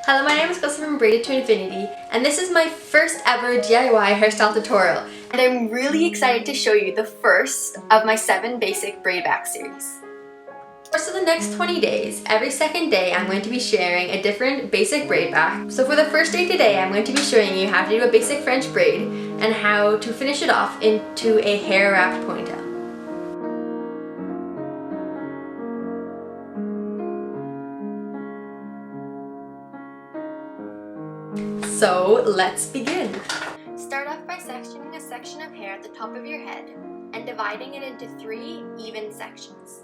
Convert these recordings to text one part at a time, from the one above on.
Hello, my name is Kelsey from Braided to Infinity, and this is my first ever DIY hairstyle tutorial. And I'm really excited to show you the first of my 7 basic braid back series. For the next 20 days, every second day I'm going to be sharing a different basic braid back. So for the first day today, I'm going to be showing you how to do a basic French braid and how to finish it off into a hair wrapped ponytail. So let's begin. Start off by sectioning a section of hair at the top of your head and dividing it into 3 even sections.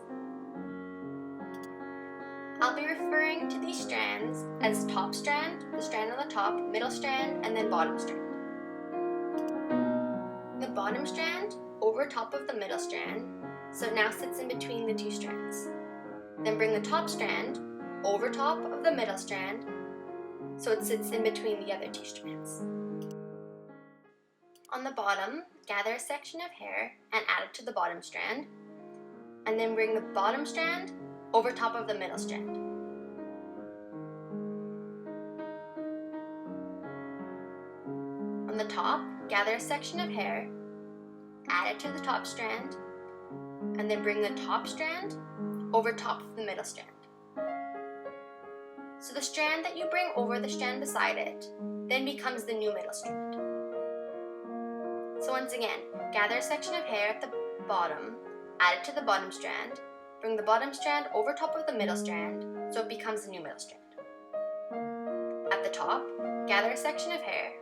I'll be referring to these strands as top strand, the strand on the top, middle strand, and then bottom strand. The bottom strand over top of the middle strand, so it now sits in between the 2 strands. Then bring the top strand over top of the middle strand, so it sits in between the other 2 strands. On the bottom, gather a section of hair and add it to the bottom strand, and then bring the bottom strand over top of the middle strand. On the top, gather a section of hair, add it to the top strand, and then bring the top strand over top of the middle strand. So the strand that you bring over the strand beside it then becomes the new middle strand. So once again, gather a section of hair at the bottom, add it to the bottom strand, bring the bottom strand over top of the middle strand so it becomes the new middle strand. At the top, gather a section of hair,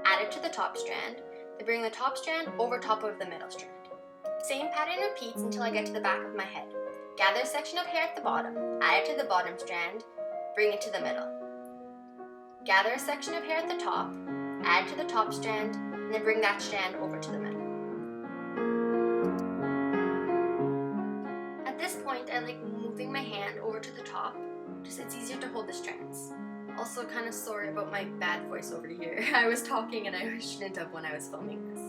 add it to the top strand, then bring the top strand over top of the middle strand. Same pattern repeats until I get to the back of my head. Gather a section of hair at the bottom, add it to the bottom strand, bring it to the middle. Gather a section of hair at the top, add to the top strand, and then bring that strand over to the middle. At this point, I like moving my hand over to the top, just it's easier to hold the strands. Also, kind of sorry about my bad voice over here. I was talking and I shouldn't have when I was filming this.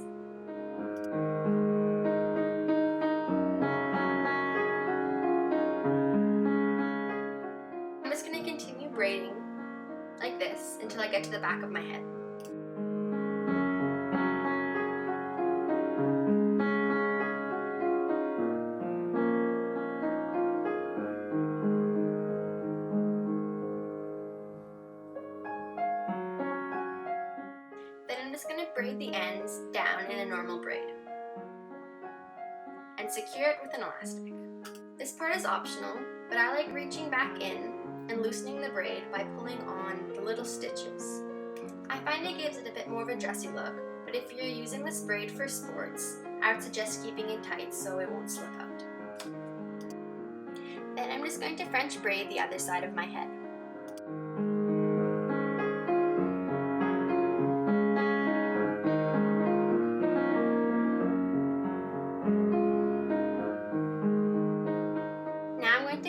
Braiding like this until I get to the back of my head. Then I'm just going to braid the ends down in a normal braid and secure it with an elastic. This part is optional, but I like reaching back in and loosening the braid by pulling on the little stitches. I find it gives it a bit more of a dressy look, but if you're using this braid for sports, I would suggest keeping it tight so it won't slip out. Then I'm just going to French braid the other side of my head.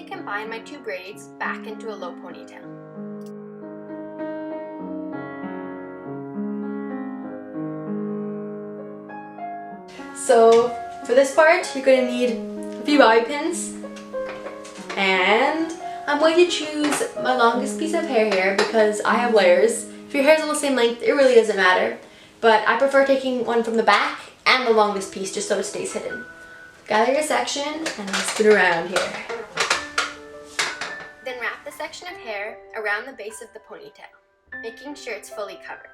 Combine my 2 braids back into a low ponytail. So for this part, you're going to need a few bobby pins, and I'm going to choose my longest piece of hair here because I have layers. If your hair is all the same length, it really doesn't matter, but I prefer taking one from the back and the longest piece just so it stays hidden. Gather your section and I'll spin around here. Then wrap the section of hair around the base of the ponytail, making sure it's fully covered.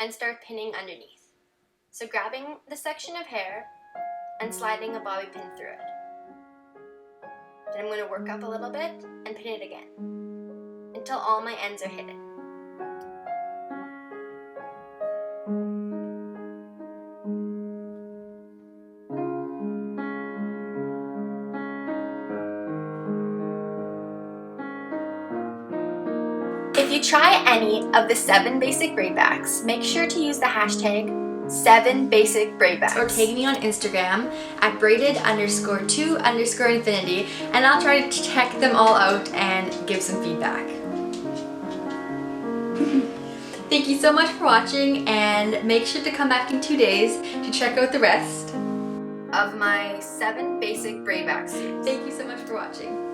And start pinning underneath. So grabbing the section of hair and sliding a bobby pin through it. Then I'm going to work up a little bit and pin it again until all my ends are hidden. If you try any of the 7 basic braid backs, make sure to use the hashtag 7BasicBraidBacks or tag me on Instagram at braided_to_infinity and I'll try to check them all out and give some feedback. Thank you so much for watching and make sure to come back in 2 days to check out the rest. of my 7 basic braid back series. Thank you so much for watching.